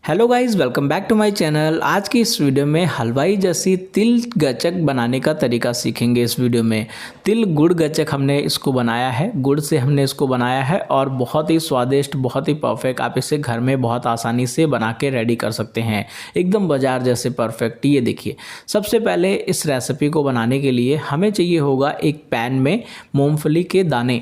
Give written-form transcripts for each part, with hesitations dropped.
Hello guys, welcome back to my channel. आज की इस वीडियो में हलवाई जैसी तिल गचक बनाने का तरीका सीखेंगे। इस वीडियो में तिल गुड़ गचक हमने इसको बनाया है, गुड़ से हमने इसको बनाया है और बहुत ही स्वादिष्ट, बहुत ही परफेक्ट। आप इसे घर में बहुत आसानी से बना के रेडी कर सकते हैं, एकदम बाजार जैसे परफेक्ट। ये देखिए, सबसे पहले इस रेसिपी को बनाने के लिए हमें चाहिए होगा एक पैन में मूँगफली के दाने।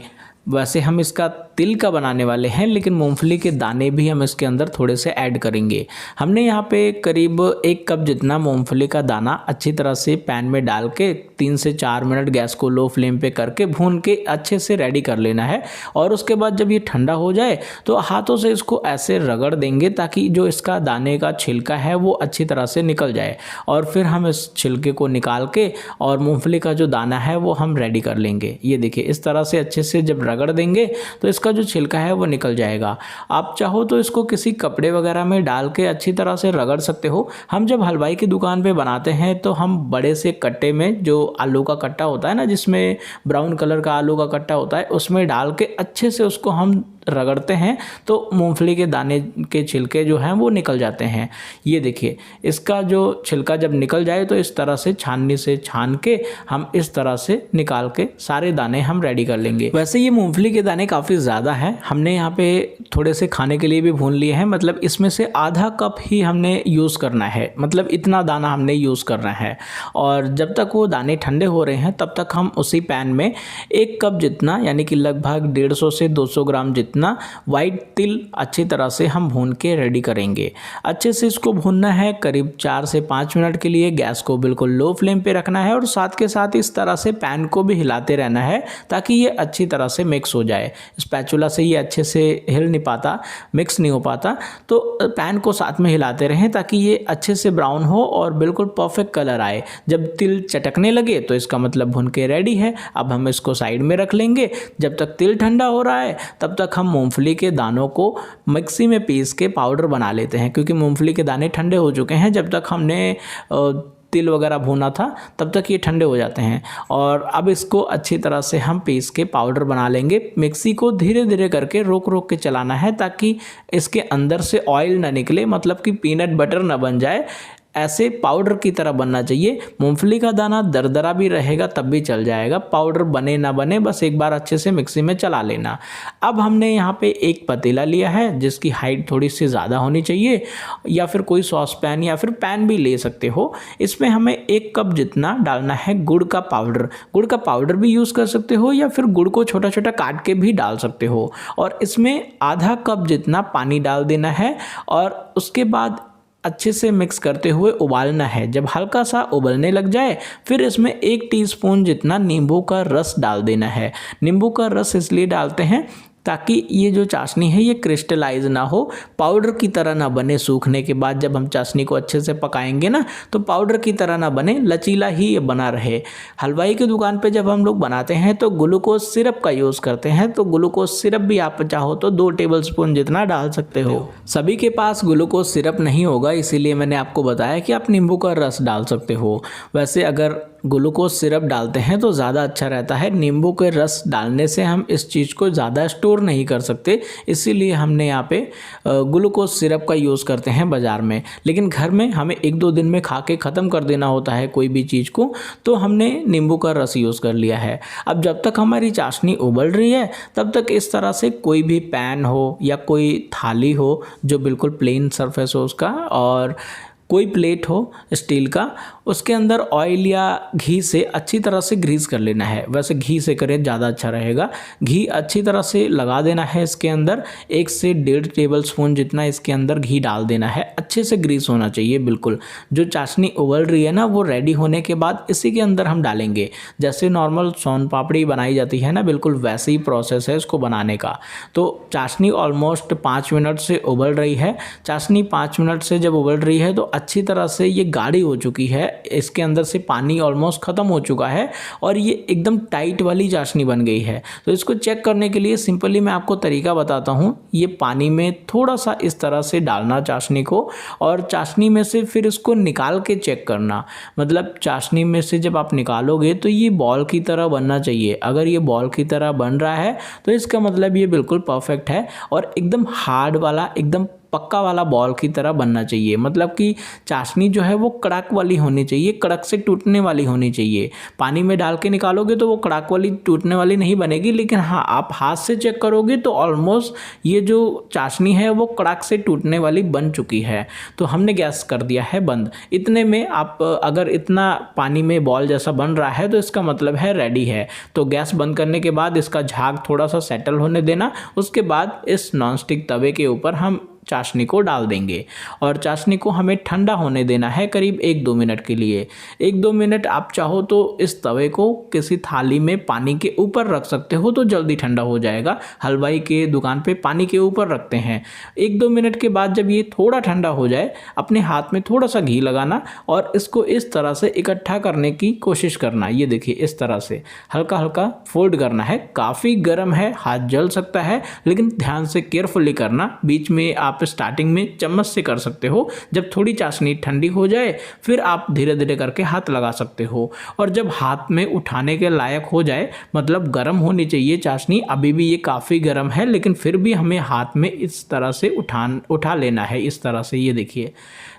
वैसे हम इसका तिल का बनाने वाले हैं, लेकिन मूंगफली के दाने भी हम इसके अंदर थोड़े से ऐड करेंगे। हमने यहाँ पे करीब 1 कप जितना मूंगफली का दाना अच्छी तरह से पैन में डाल के 3 से 4 मिनट गैस को लो फ्लेम पे करके भून के अच्छे से रेडी कर लेना है। और उसके बाद जब ये ठंडा हो जाए तो हाथों से इसको ऐसे रगड़ देंगे ताकि जो इसका दाने का छिलका है वो अच्छी तरह से निकल जाए। और फिर हम इस छिलके को निकाल के और मूँगफली का जो दाना है वो हम रेडी कर लेंगे। ये देखिए, इस तरह से अच्छे से जब रगड़ देंगे तो इसका जो छिलका है वो निकल जाएगा। आप चाहो तो इसको किसी कपड़े वगैरह में डाल के अच्छी तरह से रगड़ सकते हो। हम जब हलवाई की दुकान पे बनाते हैं तो हम बड़े से कट्टे में, जो आलू का कट्टा होता है ना, जिसमें ब्राउन कलर का आलू का कट्टा होता है, उसमें डाल के अच्छे से उसको हम रगड़ते हैं तो मूंगफली के दाने के छिलके जो हैं वो निकल जाते हैं। ये देखिए, इसका जो छिलका जब निकल जाए तो इस तरह से छाननी से छान के हम इस तरह से निकाल के सारे दाने हम रेडी कर लेंगे। वैसे ये मूंगफली के दाने काफ़ी ज़्यादा हैं, हमने यहाँ पे थोड़े से खाने के लिए भी भून लिए हैं। मतलब इसमें से आधा कप ही हमने यूज़ करना है, मतलब इतना दाना हमने यूज़ करना है। और जब तक वो दाने ठंडे हो रहे हैं तब तक हम उसी पैन में 1 कप जितना, यानी कि लगभग 150 से 200 ग्राम जितना वाइट तिल अच्छी तरह से हम भून के रेडी करेंगे। अच्छे से इसको भूनना है करीब 4 से 5 मिनट के लिए। गैस को बिल्कुल लो फ्लेम पे रखना है और साथ के साथ इस तरह से पैन को भी हिलाते रहना है ताकि ये अच्छी तरह से मिक्स हो जाए। स्पैचुला से ये अच्छे से हिल नहीं पाता, मिक्स नहीं हो पाता, तो पैन को साथ में हिलाते रहें ताकि ये अच्छे से ब्राउन हो और बिल्कुल परफेक्ट कलर आए। जब तिल चटकने लगे तो इसका मतलब भुन के रेडी है। अब हम इसको साइड में रख लेंगे। जब तक तिल ठंडा हो रहा है तब तक हम मूंगफली के दानों को मिक्सी में पीस के पाउडर बना लेते हैं, क्योंकि मूंगफली के दाने ठंडे हो चुके हैं। जब तक हमने तिल वगैरह भुना था तब तक ये ठंडे हो जाते हैं। और अब इसको अच्छी तरह से हम पीस के पाउडर बना लेंगे। मिक्सी को धीरे धीरे करके रोक रोक के चलाना है ताकि इसके अंदर से ऑयल ना निकले, मतलब कि पीनट बटर ना बन जाए। ऐसे पाउडर की तरह बनना चाहिए। मूंगफली का दाना दरदरा भी रहेगा तब भी चल जाएगा, पाउडर बने ना बने, बस एक बार अच्छे से मिक्सी में चला लेना। अब हमने यहाँ पे एक पतीला लिया है जिसकी हाइट थोड़ी सी ज़्यादा होनी चाहिए, या फिर कोई सॉस पैन या फिर पैन भी ले सकते हो। इसमें हमें 1 कप जितना डालना है गुड़ का पाउडर। गुड़ का पाउडर भी यूज़ कर सकते हो या फिर गुड़ को छोटा छोटा काट के भी डाल सकते हो। और इसमें आधा कप जितना पानी डाल देना है और उसके बाद अच्छे से मिक्स करते हुए उबालना है। जब हल्का सा उबलने लग जाए फिर इसमें 1 टीस्पून जितना नींबू का रस डाल देना है। नींबू का रस इसलिए डालते हैं ताकि ये जो चाशनी है ये क्रिस्टलाइज ना हो, पाउडर की तरह ना बने। सूखने के बाद जब हम चाशनी को अच्छे से पकाएंगे ना तो पाउडर की तरह ना बने, लचीला ही ये बना रहे। हलवाई की दुकान पे जब हम लोग बनाते हैं तो ग्लूकोज सिरप का यूज़ करते हैं, तो ग्लूकोज सिरप भी आप चाहो तो 2 टेबलस्पून जितना डाल सकते हो। सभी के पास ग्लूकोज सिरप नहीं होगा, इसीलिए मैंने आपको बताया कि आप नींबू का रस डाल सकते हो। वैसे अगर ग्लूकोज सिरप डालते हैं तो ज़्यादा अच्छा रहता है। नींबू के रस डालने से हम इस चीज़ को ज़्यादा स्टोर नहीं कर सकते, इसीलिए हमने यहाँ पे ग्लूकोज सिरप का यूज़ करते हैं बाज़ार में। लेकिन घर में हमें 1-2 दिन में खा के ख़त्म कर देना होता है कोई भी चीज़ को, तो हमने नींबू का रस यूज़ कर लिया है। अब जब तक हमारी चाशनी उबल रही है तब तक इस तरह से कोई भी पैन हो या कोई थाली हो जो बिल्कुल प्लेन सरफेस हो उसका, और कोई प्लेट हो स्टील का, उसके अंदर ऑयल या घी से अच्छी तरह से ग्रीस कर लेना है। वैसे घी से करें ज़्यादा अच्छा रहेगा। घी अच्छी तरह से लगा देना है इसके अंदर। 1 से 1.5 टेबलस्पून जितना इसके अंदर घी डाल देना है। अच्छे से ग्रीस होना चाहिए बिल्कुल। जो चाशनी उबल रही है ना वो रेडी होने के बाद इसी के अंदर हम डालेंगे। जैसे नॉर्मल सोन पापड़ी बनाई जाती है ना, बिल्कुल वैसे ही प्रोसेस है इसको बनाने का। तो चाशनी ऑलमोस्ट 5 मिनट से उबल रही है। चाशनी 5 मिनट से जब उबल रही है तो अच्छी तरह से ये गाढ़ी हो चुकी है, इसके अंदर से पानी ऑलमोस्ट ख़त्म हो चुका है और ये एकदम टाइट वाली चाशनी बन गई है। तो इसको चेक करने के लिए सिंपली मैं आपको तरीका बताता हूँ। ये पानी में थोड़ा सा इस तरह से डालना चाशनी को, और चाशनी में से फिर इसको निकाल के चेक करना। मतलब चाशनी में से जब आप निकालोगे तो ये बॉल की तरह बनना चाहिए। अगर ये बॉल की तरह बन रहा है तो इसका मतलब ये बिल्कुल परफेक्ट है। और एकदम हार्ड वाला, एकदम पक्का वाला बॉल की तरह बनना चाहिए। मतलब कि चाशनी जो है वो कड़क वाली होनी चाहिए, कड़क से टूटने वाली होनी चाहिए। पानी में डाल के निकालोगे तो वो कड़क वाली टूटने वाली नहीं बनेगी, लेकिन हाँ आप हाथ से चेक करोगे तो ऑलमोस्ट ये जो चाशनी है वो कड़क से टूटने वाली बन चुकी है। तो हमने गैस कर दिया है बंद। इतने में आप अगर इतना पानी में बॉल जैसा बन रहा है तो इसका मतलब है रेडी है। तो गैस बंद करने के बाद इसका झाग थोड़ा सा सेटल होने देना। उसके बाद इस नॉनस्टिक तवे के ऊपर हम चाशनी को डाल देंगे और चाशनी को हमें ठंडा होने देना है करीब 1-2 मिनट के लिए। 1-2 मिनट आप चाहो तो इस तवे को किसी थाली में पानी के ऊपर रख सकते हो तो जल्दी ठंडा हो जाएगा। हलवाई के दुकान पे पानी के ऊपर रखते हैं। 1-2 मिनट के बाद जब ये थोड़ा ठंडा हो जाए, अपने हाथ में थोड़ा सा घी लगाना और इसको इस तरह से इकट्ठा करने की कोशिश करना। ये देखिए इस तरह से हल्का हल्का फोल्ड करना है। काफ़ी गर्म है, हाथ जल सकता है, लेकिन ध्यान से केयरफुली करना। बीच में आप स्टार्टिंग में चम्मच से कर सकते हो। जब थोड़ी चाशनी ठंडी हो जाए फिर आप धीरे धीरे करके हाथ लगा सकते हो। और जब हाथ में उठाने के लायक हो जाए, मतलब गर्म होनी चाहिए चाशनी, अभी भी ये काफ़ी गर्म है लेकिन फिर भी हमें हाथ में इस तरह से उठा लेना है इस तरह से। ये देखिए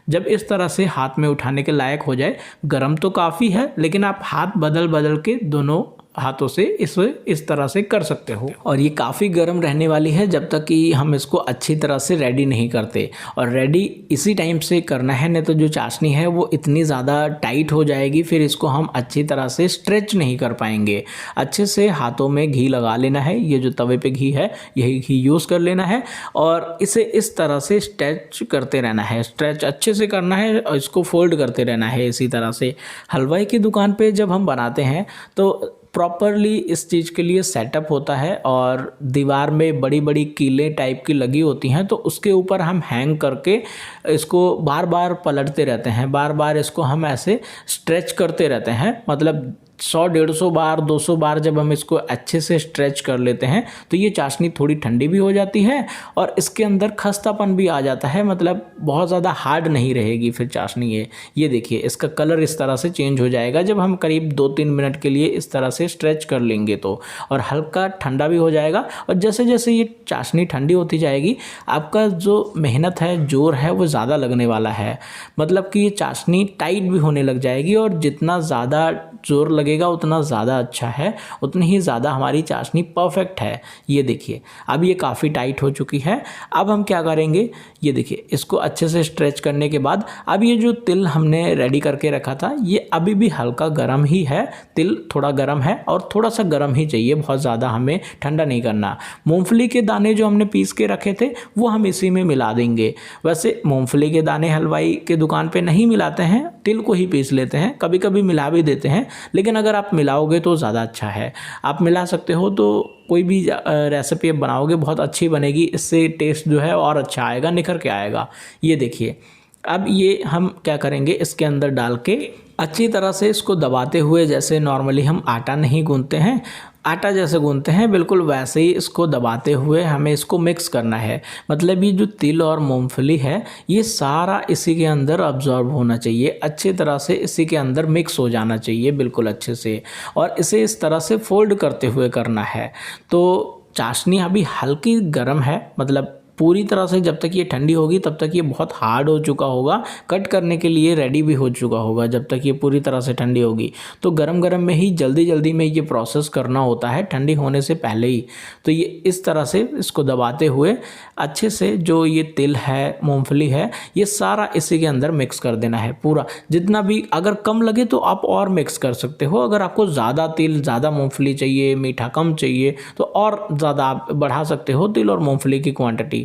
जब इस तरह से हाथ में उठाने के लायक हो जाए, गर्म तो काफ़ी है लेकिन आप हाथ बदल बदल के दोनों हाथों से इस तरह से कर सकते हो। और ये काफ़ी गर्म रहने वाली है जब तक कि हम इसको अच्छी तरह से रेडी नहीं करते। और रेडी इसी टाइम से करना है, नहीं तो जो चाशनी है वो इतनी ज़्यादा टाइट हो जाएगी, फिर इसको हम अच्छी तरह से स्ट्रेच नहीं कर पाएंगे। अच्छे से हाथों में घी लगा लेना है। ये जो तवे पे घी है यही घी यूज़ कर लेना है और इसे इस तरह से स्ट्रेच करते रहना है। स्ट्रेच अच्छे से करना है और इसको फोल्ड करते रहना है इसी तरह से। हलवाई की दुकान पे जब हम बनाते हैं तो प्रॉपरली इस चीज़ के लिए सेटअप होता है और दीवार में बड़ी बड़ी कीलें टाइप की लगी होती हैं, तो उसके ऊपर हम हैंग करके इसको बार बार पलटते रहते हैं। बार बार इसको हम ऐसे स्ट्रेच करते रहते हैं। मतलब 100-150 बार 200 बार जब हम इसको अच्छे से स्ट्रेच कर लेते हैं तो ये चाशनी थोड़ी ठंडी भी हो जाती है और इसके अंदर खस्तापन भी आ जाता है। मतलब बहुत ज़्यादा हार्ड नहीं रहेगी फिर चाशनी। ये देखिए इसका कलर इस तरह से चेंज हो जाएगा जब हम करीब 2-3 मिनट के लिए इस तरह से स्ट्रेच कर लेंगे तो। और हल्का ठंडा भी हो जाएगा और जैसे जैसे ये चाशनी ठंडी होती जाएगी आपका जो मेहनत है, जोर है, वो ज़्यादा लगने वाला है। मतलब कि ये चाशनी टाइट भी होने लग जाएगी और जितना ज़्यादा जोर लगेगा उतना ज़्यादा अच्छा है, उतनी ही ज़्यादा हमारी चाशनी परफेक्ट है। ये देखिए अब ये काफ़ी टाइट हो चुकी है। अब हम क्या करेंगे, ये देखिए इसको अच्छे से स्ट्रेच करने के बाद अब ये जो तिल हमने रेडी करके रखा था ये अभी भी हल्का गर्म ही है। तिल थोड़ा गर्म है और थोड़ा सा गर्म ही चाहिए, बहुत ज़्यादा हमें ठंडा नहीं करना। मूंगफली के दाने जो हमने पीस के रखे थे वो हम इसी में मिला देंगे। वैसे मूंगफली के दाने हलवाई के दुकान पे नहीं मिलाते हैं, तिल को ही पीस लेते हैं। कभी कभी मिला भी देते हैं, लेकिन अगर आप मिलाओगे तो ज़्यादा अच्छा है। आप मिला सकते हो तो कोई भी रेसिपी बनाओगे बहुत अच्छी बनेगी। इससे टेस्ट जो है और अच्छा आएगा, निखर के आएगा। ये देखिए अब ये हम क्या करेंगे, इसके अंदर डाल के अच्छी तरह से इसको दबाते हुए, जैसे नॉर्मली हम आटा नहीं गूंथते हैं, आटा जैसे गूंथते हैं बिल्कुल वैसे ही इसको दबाते हुए हमें इसको मिक्स करना है। मतलब ये जो तिल और मूंगफली है ये सारा इसी के अंदर अब्जॉर्ब होना चाहिए, अच्छी तरह से इसी के अंदर मिक्स हो जाना चाहिए बिल्कुल अच्छे से। और इसे इस तरह से फोल्ड करते हुए करना है। तो चाशनी अभी हल्की गर्म है, मतलब पूरी तरह से जब तक ये ठंडी होगी तब तक ये बहुत हार्ड हो चुका होगा, कट करने के लिए रेडी भी हो चुका होगा। जब तक ये पूरी तरह से ठंडी होगी तो गरम गरम में ही जल्दी जल्दी में ये प्रोसेस करना होता है, ठंडी होने से पहले ही। तो ये इस तरह से इसको दबाते हुए अच्छे से जो ये तिल है, मूंगफली है, ये सारा इसी के अंदर मिक्स कर देना है पूरा। जितना भी अगर कम लगे तो आप और मिक्स कर सकते हो। अगर आपको ज़्यादा तिल ज़्यादा मूंगफली चाहिए, मीठा कम चाहिए तो और ज़्यादा आप बढ़ा सकते हो तिल और मूंगफली की क्वांटिटी।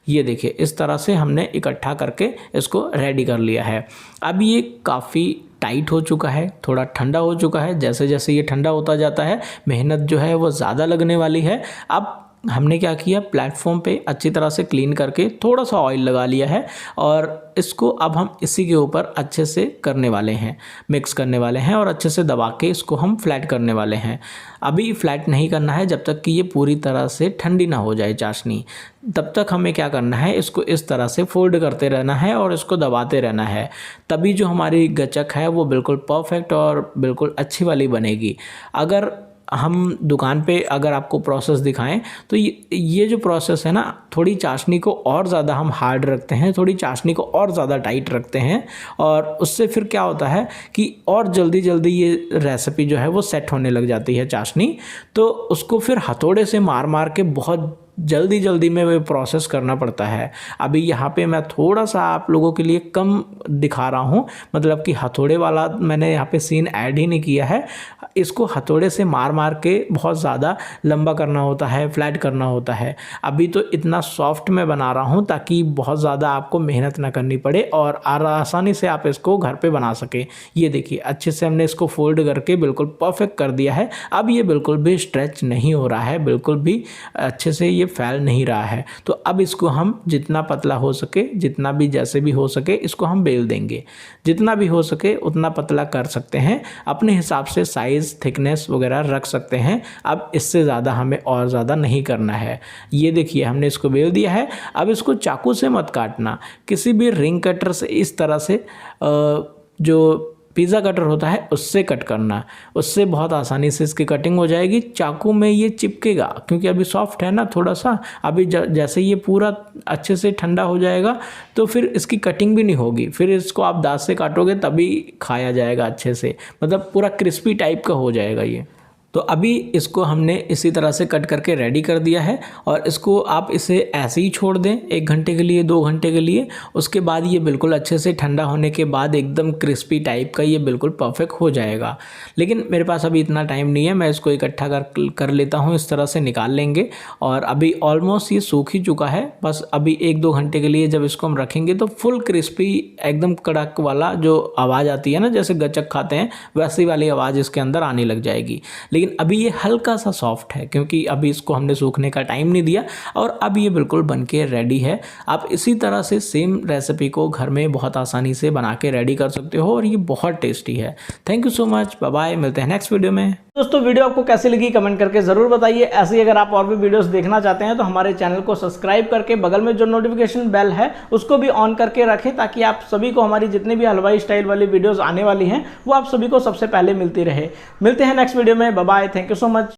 ये देखिए इस तरह से हमने इकट्ठा करके इसको रेडी कर लिया है। अब ये काफ़ी टाइट हो चुका है, थोड़ा ठंडा हो चुका है। जैसे जैसे ये ठंडा होता जाता है मेहनत जो है वो ज़्यादा लगने वाली है। अब हमने क्या किया, प्लेटफॉर्म पे अच्छी तरह से क्लीन करके थोड़ा सा ऑयल लगा लिया है और इसको अब हम इसी के ऊपर अच्छे से करने वाले हैं, मिक्स करने वाले हैं और अच्छे से दबा के इसको हम फ्लैट करने वाले हैं। अभी फ्लैट नहीं करना है जब तक कि ये पूरी तरह से ठंडी ना हो जाए चाशनी। तब तक हमें क्या करना है, इसको इस तरह से फोल्ड करते रहना है और इसको दबाते रहना है। तभी जो हमारी गचक है वो बिल्कुल परफेक्ट और बिल्कुल अच्छी वाली बनेगी। अगर हम दुकान पे अगर आपको प्रोसेस दिखाएं तो ये जो प्रोसेस है ना, थोड़ी चाशनी को और ज़्यादा हम हार्ड रखते हैं, थोड़ी चाशनी को और ज़्यादा टाइट रखते हैं, और उससे फिर क्या होता है कि और जल्दी जल्दी ये रेसिपी जो है वो सेट होने लग जाती है चाशनी। तो उसको फिर हथौड़े से मार मार के बहुत जल्दी जल्दी में वो प्रोसेस करना पड़ता है। अभी यहाँ पे मैं थोड़ा सा आप लोगों के लिए कम दिखा रहा हूँ, मतलब कि हथौड़े वाला मैंने यहाँ पे सीन ऐड ही नहीं किया है। इसको हथौड़े से मार मार के बहुत ज़्यादा लंबा करना होता है, फ्लैट करना होता है। अभी तो इतना सॉफ्ट मैं बना रहा हूँ ताकि बहुत ज़्यादा आपको मेहनत ना करनी पड़े और आसानी से आप इसको घर पे बना सके। ये देखिए अच्छे से हमने इसको फोल्ड करके बिल्कुल परफेक्ट कर दिया है। अब ये बिल्कुल भी स्ट्रेच नहीं हो रहा है, बिल्कुल भी अच्छे से ये फैल नहीं रहा है। तो अब इसको हम जितना पतला हो सके, जितना भी जैसे भी हो सके, इसको हम बेल देंगे। जितना भी हो सके उतना पतला कर सकते हैं, अपने हिसाब से साइज़ थिकनेस वगैरह रख सकते हैं। अब इससे ज़्यादा हमें और ज़्यादा नहीं करना है। ये देखिए हमने इसको बेल दिया है। अब इसको चाकू से मत काटना, किसी भी रिंग कटर से इस तरह से जो पिज़्ज़ा कटर होता है उससे कट करना, उससे बहुत आसानी से इसकी कटिंग हो जाएगी। चाकू में ये चिपकेगा क्योंकि अभी सॉफ्ट है ना थोड़ा सा। अभी जैसे ये पूरा अच्छे से ठंडा हो जाएगा तो फिर इसकी कटिंग भी नहीं होगी, फिर इसको आप दांत से काटोगे तभी खाया जाएगा अच्छे से, मतलब पूरा क्रिस्पी टाइप का हो जाएगा ये। तो अभी इसको हमने इसी तरह से कट करके रेडी कर दिया है और इसको आप इसे ऐसे ही छोड़ दें 1 घंटे के लिए, 2 घंटे के लिए। उसके बाद ये बिल्कुल अच्छे से ठंडा होने के बाद एकदम क्रिस्पी टाइप का ये बिल्कुल परफेक्ट हो जाएगा। लेकिन मेरे पास अभी इतना टाइम नहीं है, मैं इसको इकट्ठा कर लेता हूँ, इस तरह से निकाल लेंगे। और अभी ऑलमोस्ट ये सूख ही चुका है, बस अभी 1-2 घंटे के लिए जब इसको हम रखेंगे तो फुल क्रिस्पी एकदम कड़क वाला जो आवाज़ आती है ना, जैसे गचक खाते हैं वैसी वाली आवाज़ इसके अंदर आने लग जाएगी। लेकिन अभी ये हल्का सा सॉफ्ट है क्योंकि अभी इसको हमने सूखने का टाइम नहीं दिया और अब ये बिल्कुल बनके रेडी है। आप इसी तरह से सेम रेसिपी को घर में बहुत आसानी से बना के रेडी कर सकते हो और ये बहुत टेस्टी है। Thank you so much, bye bye, मिलते हैं नेक्स्ट वीडियो में। दोस्तों वीडियो आपको कैसी लगी कमेंट करके ज़रूर बताइए। ऐसे ही अगर आप और भी वीडियोस देखना चाहते हैं तो हमारे चैनल को सब्सक्राइब करके बगल में जो नोटिफिकेशन बेल है उसको भी ऑन करके रखें ताकि आप सभी को हमारी जितनी भी हलवाई स्टाइल वाली वीडियोस आने वाली हैं वो आप सभी को सबसे पहले मिलती रहे। मिलते हैं नेक्स्ट वीडियो में, bye bye, thank you so much.